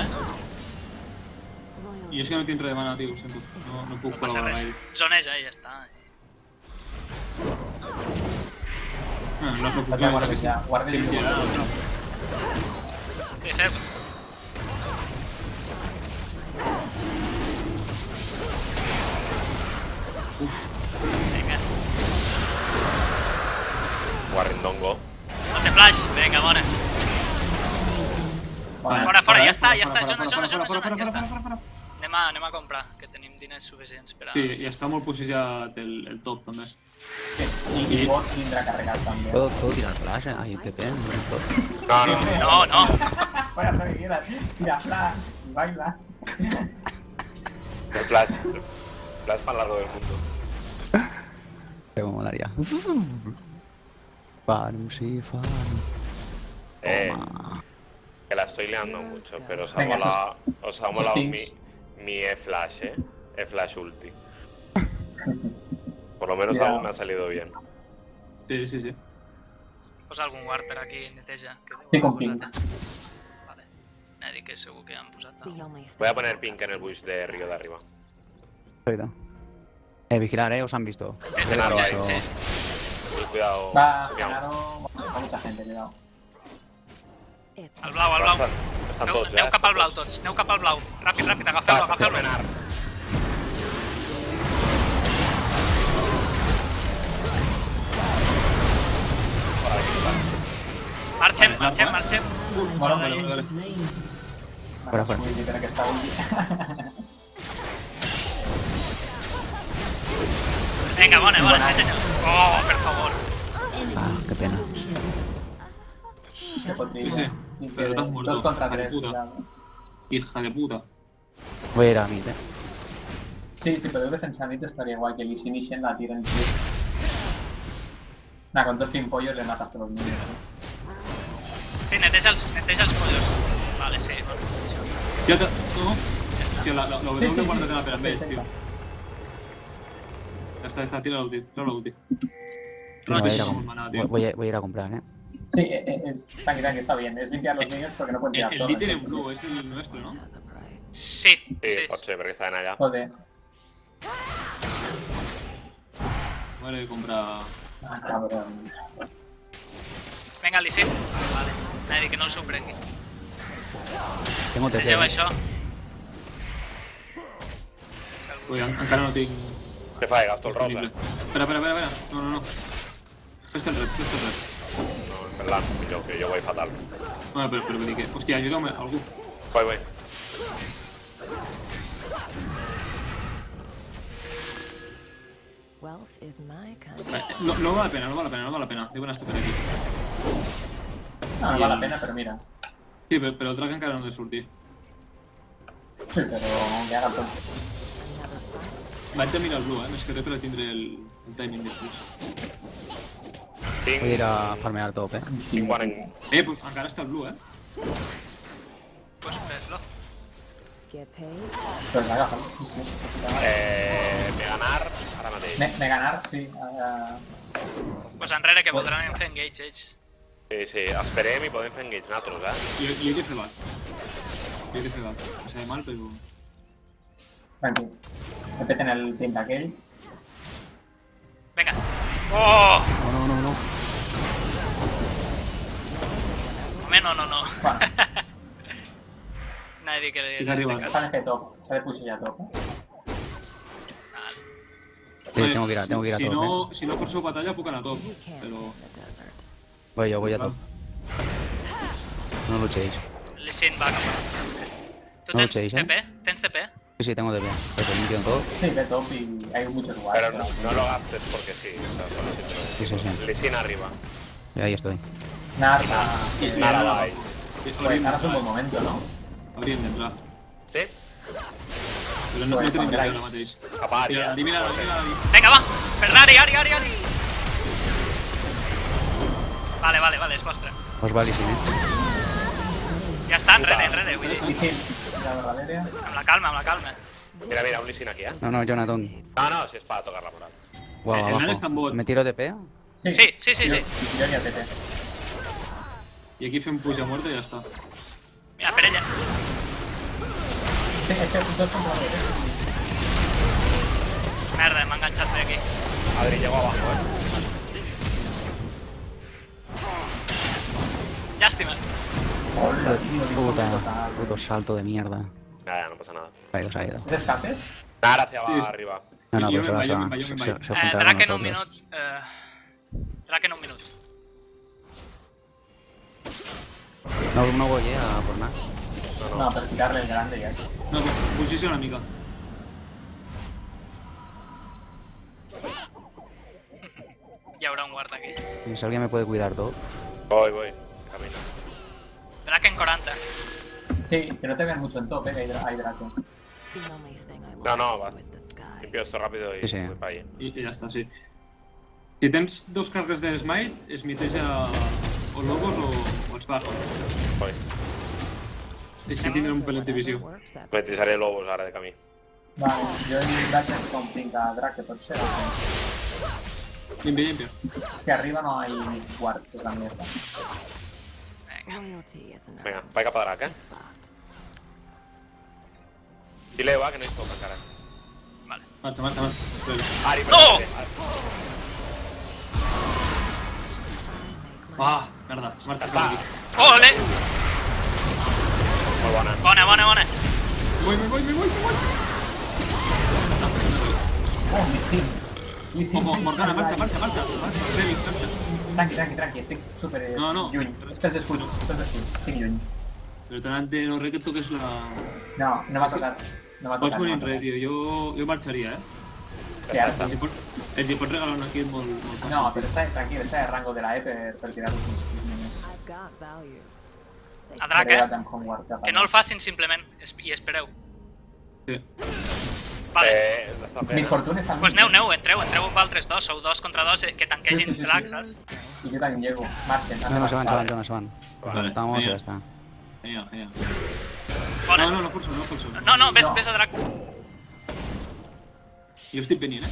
I és que no tinc res de mana, tio, ho sento. No puc No passa col·laborar res. gaire. Zoneja i ja està. No puc Vaig a guardar ja, guarda Sí, el ja, llibre. no. Sí, feu. Uf, Vinga. Guarrindongo. No té flash. Vinga, bona. Bona. Fora, ja està. fora, Zona, fora, ja està. fora. Anem a comprar, que tenim diners suficients per a... Sí, i està molt posejat el top, també. I bot vindrà carregat també. ¿Puedo tirar flash? Ay, qué pena. No. Bueno, lo que quieras. Tira flash, baila. El flash. El flash más largo del mundo. Te molaría. Fan, sí, fan. Que la estoy liando mucho, pero os ha Venga, molado Things. mi E-Flash, E-Flash ulti. Por lo menos Cuidado. algo me ha salido bien. Sí. Posa algun guard per aquí, neteja. Que Sí, deu com haver ping. posat. Vale. Nadi, que segur que han posat The alguna. only Voy a thing poner pink en el bush de Río de arriba. Cuidado. Vigilar, os han visto. Genaro ahí, Sí. Muy cuidado. Va, Miau. Genaro, va mucha gente, cuidado. it's Al blau, al blau. Estan tots, Aneu cap al blau Estan tots, aneu cap al blau. Ràpid, tots. agafeu-lo. Renar. Marxem. Uf, Bueno, vale. Fuera. Muy bien, tiene que estar ulti. Vinga, bona, sí senyor. Oh, per favor. Ah, qué pena. Que podría Sí, ir. pero te has muerto, 2 contra hijo de 3. puta. Hija de puta. Voy a ir a mid, Sí, si podeu defensar mid estaría guay que Lee Sin y Shen la tiren. Nah, con 2 pimpollos le matas a los minions. Sí, neteja els pollos. Vale, sí, bueno. Ja te... No? Hòstia, la W guarda-te-la per amb ells, tio. Ja està, tira l'ulti. No voy a ir deixis a, molt mana, tio. voy a ir a comprar, Sí, tranqui, está bien. Es limpiar los minions porque no pueden tirar El torres. líder en blue es el nuestro, ¿no? has a price. Sí. Sí, pot ser, perquè estaven allà. Joder. M'hauré de comprar... Ah, cabrón. Vinga, Lissi. Vale. Nadi, que no s'ho prengui. Tengo TP. Vegeu això. Ui, encara no tinc... Què fa, gasto el rosa? disponible. Espera. No. Fes-te el rep. No, en verdad, que yo voy fatal. Bueno, però vull dir que... Hòstia, ajuda'm algú. Voy. Wealth is my kind. No val la pena. Deuen estar per aquí. No, no vale la pena, pero mira. Sí, però el drac encara no ha de sortir. Sí, pero que haga el tonto. Vaig a mirar el blue, més que res per a tindre el timing després. Tinc, Voy a ir a farmear top, tinc quan en... Pues encara està el blue, Pues fes-lo. Get paid. Pues agafa'l. Me ganar ara mateix. Me ganar, sí. Pues enrere, que voldran fer engage ells. Sí, esperem i podem fer engage nosaltres, Jo he de fer bat. No sé mal, però... Tranqui. Me peten el pin aquell. Vinga. Oh! No. Home, no. Bueno, Nadi, que li... És arribar. s'ha de fer top. S'ha de pujar ja top. Sí, tengo que ir a top, Si no forço batalla puc anar a top, You can't però... in the desert. Voy a top. No luchéis. Lissin va cap a... Tu No tens lucheix, TP? Tens TP? Sí, tengo DP. Pero te limpio todo. Sí, de top y hay muchos guards. Pero no lo gastes porque sí. O sea, solo si te lo- Sí. Lee Sin arriba. Y ahí estoy. Nada, Nada va ahí. pues ahora es un buen momento, ¿no? Haurien d'entrar. ¿Sí? Però no Pues, tenim con visió Grace. ara mateix. Cap a Mira, àrea. mira, Venga, va. Ferrari, Ari. Vale, es vostre. Os va Lee Sin, Ja està, enrere, vull dir. Sí, la Valeria. Amb la calma. Mira, un Lee Sin aquí, ¿eh? No, Jonathan. No, si es para tocar la moral. Guau, El abajo. Nal està en bot. ¿Me tiro DP? Sí. Yo ya TP. I aquí fem puja muerta i ja està. Mira, per ella. Este es 2 contra 2. Merda, m'ha enganxat bé aquí. Adri llegó abajo, Llàstima. Hola, tío. Puto salto de mierda. Nada, no pasa nada. Se ha ido. ¿Es escapes? Nada, hacia abajo, Sí. arriba. No, Jo pero se va, me'n se va. vaig, jo me'n vaig. Se juntarà Drac con en un nosotros. minut. No voy a por nada. No, pero quitarle el grande ya. No, posició una mica. Hi haurà un guard aquí. Si alguien me puede cuidar todo. Voy. Camino. Drac en 40. Sí, que no te vean mucho en top, que hay Draco. The only thing I No, look va. to is the sky. Limpio esto rápido y Sí. voy para allí. I ja està, sí. Si tens 2 cargues de Smite, smiteja o Lobos o els Bajos. Voy. Així tindrem un pelet de visió. Works that Me trisaré lobos ahora de camino. Vale, yo en Draco con 5 a Draco, por ser. Limpia. Es que arriba no hay guard, que es la mierda. Vinga. royalty is an Venga, vai cap a Drac, spot. Dile, va, que no hay poca cara. Marxa. Vale. Ari, No! Ah, merda, marxa per aquí. Ole! Muy buena. Bona. Me voy. Oh, mi team. Ojo, Morgana, marxa. Revis, marxa. Tranqui, estoy súper No. lluny. Espera de escudo, estic lluny. Però tant de no res que et toques la... No m'ha tocat. No m'ha Pots tocat. venir enrere, tio. Jo marxaria, eh? Sí, ara Els hi pots regalar una kit molt fàcil. No, pero está tranquilo, está de rango de la E per tirar los niños. I've got values. They A Drac, Pero tan Homeward, Que no el facin simplement i espereu. Sí. Vale. Està Mis fent, eh? fortunes también. Pues aneu, entreu vosaltres dos, sou 2 contra 2 que tanquegin Sí. Drac, saps? Y yo también llego. Marchen. No, se van. Vale, Estamos y ya genial. está. Genial. Bona. No força. No, ves a Drac. Jo estic venint, eh?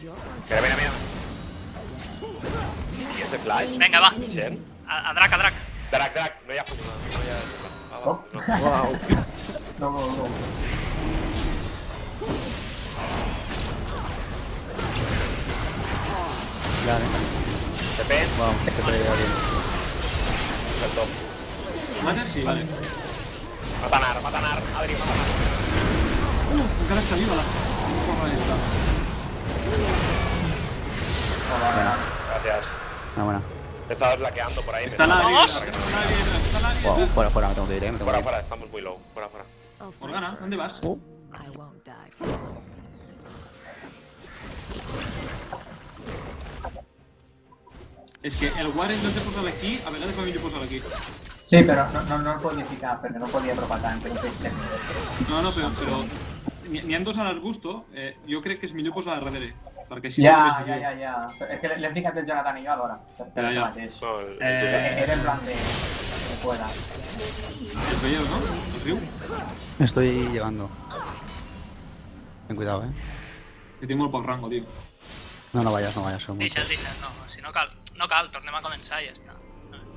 Your Mira. ¿Y ese flash? Venga, va. Shen. A Drac. Drac, no hi ha funcionat. No hi ha... Oh. No. No. Vale. TP, Wow, que te veo bien. el top. Mates? Sí, vale. Mata Nar, Adri, mata Nar. Encara està viva la... Forra esta. Gracias. Una buena. He estado blaqueando por ahí. Està la Vamos. Wow, fuera, me tengo que ir, me tengo que ir. Fuera, estamos muy low. Fuera. I'll fight Morgana, for ¿dónde vas? I won't die for one. És que el War en lloc de posar-lo aquí, a vegades va millor posar-lo aquí. Sí, pero no el podía ficar, porque no podía probar tanto. No, però... N'hi ha dos a l'arbusto, jo crec que és millor posar a darrere, perquè així Ya. més visió. Es que le he explicado el Jonathan y yo ahora. Ya. No, Era en plan de... Que pueda. Els veieu, no? El riu? Estoy llegando. Ten cuidado, Que té molt poc rango, tio. No vayas, son muchos. Deixa'l. No, si no cal, tornem a començar i ja està.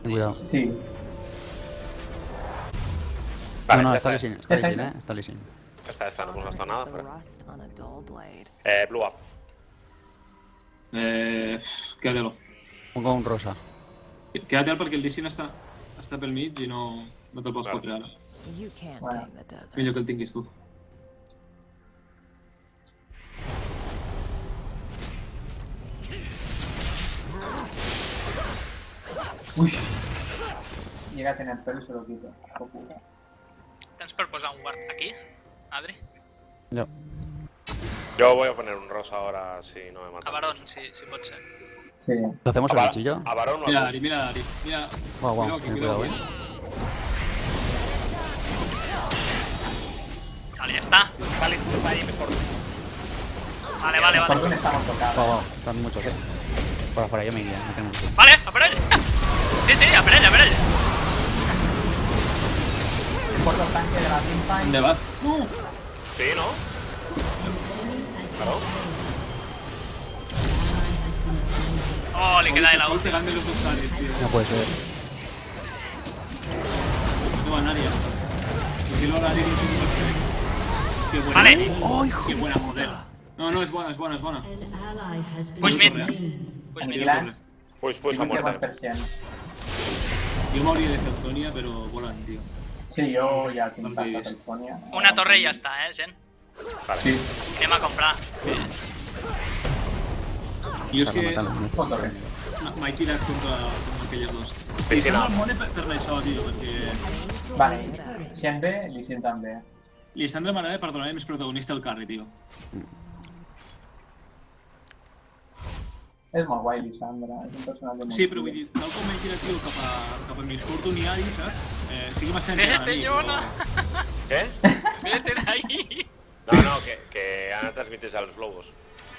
Ten cuidado. Sí. Vale, No, ya está está. Lee Sin, está Lee Sin. Esta, no hemos gastado nada. The Fuera. rust on a dull blade. Blue up. Quédalo. Pongo un rosa. Quédate perquè el Dissin està pel mig i no te'l pots fotre ara. You can't Bueno. tame the desert. Millor que el tinguis tu. Uy. Llega a tener pelo y se lo quito. Oh, puta. Tens per posar un guard aquí, Adri? Yo voy a poner un rosa ahora si no me A matan. Barón, sí pot ser. Sí. ¿Lo hacemos el cuchillo? A Barón o a Mira, Gus. Dari, mira, Dari. Mira. Guau, guau, Cuidado, ten cuidado, cuidado, Vale, ya está. Vale, está ahí mejor. Vale. Fortune estamos tocados. Guau, están muchos, Fuera, yo me iría, no tengo mucho. Vale, a per ell. Sí, a per ell. Porto el tanque de la Teamfight. ¿Dónde vas? Sí, ¿no? Claro. Oh, li queda de la Sol ulti. pegando los dos tares, tío. No puede ser. No te van a ya está. Y si lo Dari dice un qué buena. Vale. Qué buena modelo. No, es buena. An ally has been Push mid. slain. Pues En mira. Milán, Pues a Lucha muerte. 100%. Yo moría de Celsonia, pero volan, tío. Sí, jo ja tinc Em pasta diguis. California. Una torre i ja està, gent. Vale. Sí, Anem a comprar. Yo es que Matalo, pot torre. m'he tirat contra aquelles dos. Sí, I sí, estem no. al mode per això, tio, perquè Vale, Shen bé, Lee Sin també. Lissandra m'agrada per donar més protagonista al carry, tio. És molt guai, Lissandra. És un personatge molt Sí, però vull xulo. dir, tal com m'he tirat, tio, cap a Miss Fortune i Ari, saps? Sí que m'estan tirant a Vete, mi, Jonah. ¿Qué? Vete de ahí. No, que han transmitido a los lobos.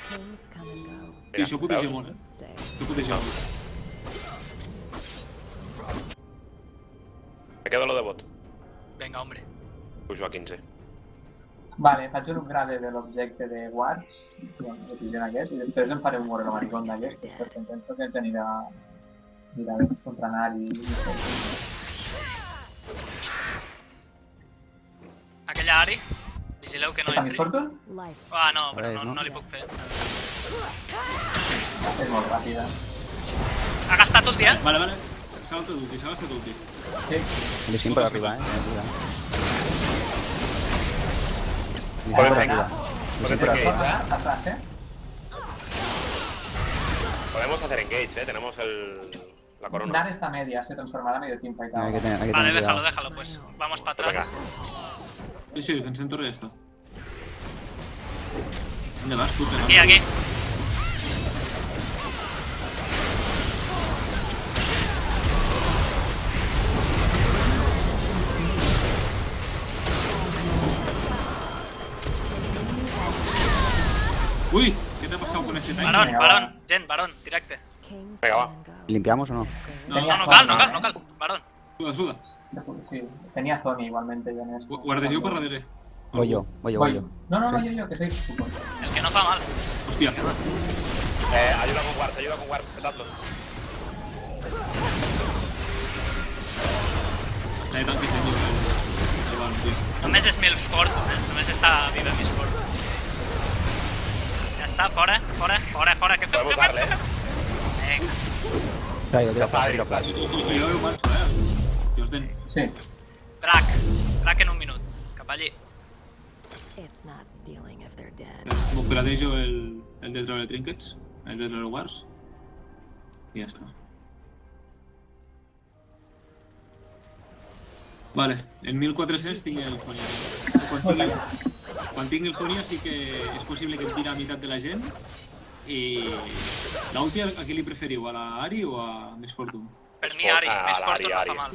Kings come and go. I això protegia veus? molt, Stay. Això protegia molt. Me quedo lo de bot. Vinga, hombre. Pujo a 15. Vale, faig un upgrade de l'objecte de Wards, bueno, utilitzem aquest, i després em faré un Moreno Maricón d'aquest, perquè em penso que ens anirà contra Nari. Aquella Ari, vigileu que no Està Miss entri. Fortune? Life. Ah, no, però Res, no? no li puc fer. És molt ràpida. Ha gastat ulti, eh? Vale. S'ha gastat ulti. Sí, Le siempre arriba, Cuidado. Pueden arriba. Podemos Siempre hacer arriba. engage, atrás, ¿eh? Podemos hacer engage, tenemos la corona. Nar está media, se transformará a medio teamfight Hay que ahora. tener Vale, cuidado. déjalo, pues. Vamos para Pues atrás. Sí, defensem torre ja està. ¿Dónde vas tú, pegando? Aquí. Uy, ¿qué te ha pasado con ese time? Barón, gent, Barón, directe. Kings Venga, va. come and go. ¿Limpiamos o no? No, No cal. Barón. Suda. Sí, tenía Zoni igualmente yo en esto. Guardes per darrere. Voy yo. Voy. No, Sí. yo, que soy super. El que no fa mal. Hòstia. Ayuda con Warp, petadlo. Està de tanque sent el van, tio. Només és Milf Fortune, Només està viva Miss Fortune. Ja està, fora. Què feu? Podemos darle, Vinga. Tira flash. I jo marxo, Que us den. Sí. Drac en un minut. Cap allí. It's not stealing if they're dead. M'upgradejo el de treure trinkets, el de treure wars. I ja està. Vale, en 1400 tinc el Zonia. Quan tinc el Zonia sí que és possible que em tira a meitat de la gent. I l'ulti a qui li preferiu, a la Ari o a Miss Fortune? Per mi, Ari. Ah, Miss la Fortune no Ari. fa mal.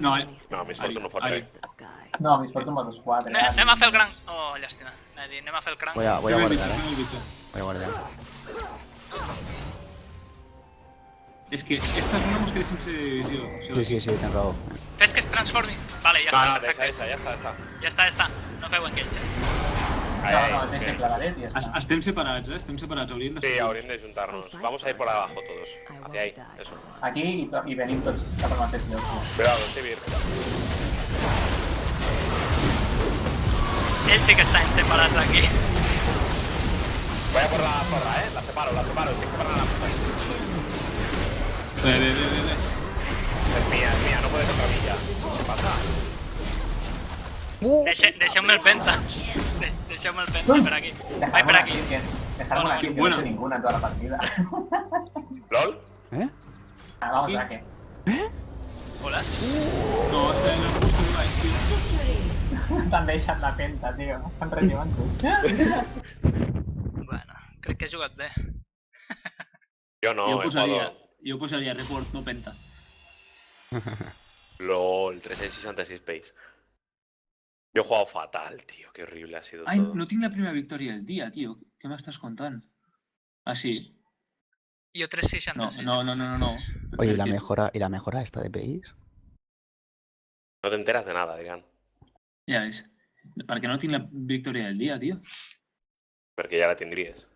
No, Miss Fortune no fot Ari. res. The sky. No, mis Fortune más los 4. Anem a fer el crank. Oh, llàstima. Anem a fer el crank. Voy a Fem el guardar, bitxo, fem el bitxo. Voy a guardar. És que esta zona mos queda sense visió. Sí, ten raó. Fes que es transformi. Vale, ja No, està, no, perfecte. ya está. Ja està. No feu engage, No, te que clavaret y ya está. Estem separats, Estem separats, hauríem Sí, d'estar habrían de juntarnos. Vamos a ir por abajo todos. Hacia ahí, eso. Aquí y venid todos a por más Cuidado, Sivir. Ell sí que està en separats aquí. Voy a por la zorra, la separo. Estoy separando la puta. Ve. Es mía, no puede contra mí ya. ¿Qué pasa? Deixeu-me el penta. Deixeu-me el penta per aquí. Vaig per aquí. Dejarme una Qué kill, que buena. no hice ninguna en toda la partida. ¿Lol? Vamos, Drake. Hola. No, està en el bus que me vais, tio. t'han deixat la penta, tio. Estan relevant-ho. Bueno, crec que he jugat bé. Yo no, yo posaría report, no penta. LOL, 366 pace. Yo he jugado fatal, tío. Qué horrible ha sido Ay, todo. no tinc la primera victòria del dia, tio. Què m'estàs contant? Ah, sí. Jo 366. No. Oye, ¿y la mejora esta de pace? No te enteras de nada, Adrián. Ja ves. Per què no tinc la victòria del dia, tio? Porque ya la tendrías.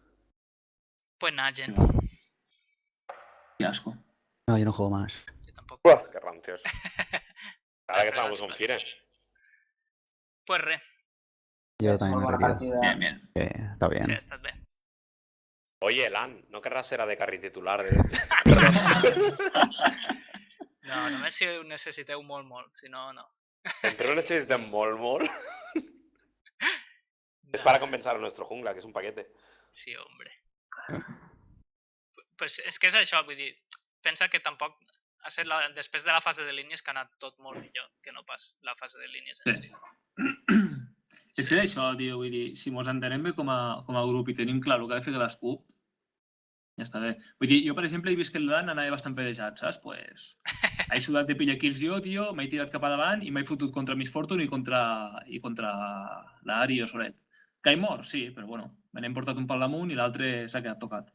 Pues nada, Jen. Qué asco. No, yo no juego más. Yo tampoco. Buah, qué rancios. Ahora que estamos con Fire. Pues re. Yo también me Molt bona retiro. partida. Bien. Está bien. Sí, ha estat bé. Oye, Lan, ¿no querrás ser AD Carry titular? No, només si ho necessiteu molt. Si no, no. Entre no necesitan molt. Es para compensar a nuestro jungla, que es un paquete. Sí, hombre. Pues és que és això, vull dir, pensa que tampoc ha set després de la fase de línies que ha anat tot molt millor que no pas la fase de línies en si. És que és això, tio, vull dir, si mos entenem bé com a grup i tenim clar el que ha de fer cadascú, ja està bé. Vull dir, jo, per exemple, he vist que el Dan anava bastant pedejat, saps? Pues, he sudat de pilla kills jo, tio, m'he tirat cap a davant i m'he fotut contra Miss Fortune i contra l'Ari o Soret. Que he mort, sí, però bueno, me n'hem portat un pal damunt i l'altre s'ha quedat tocat.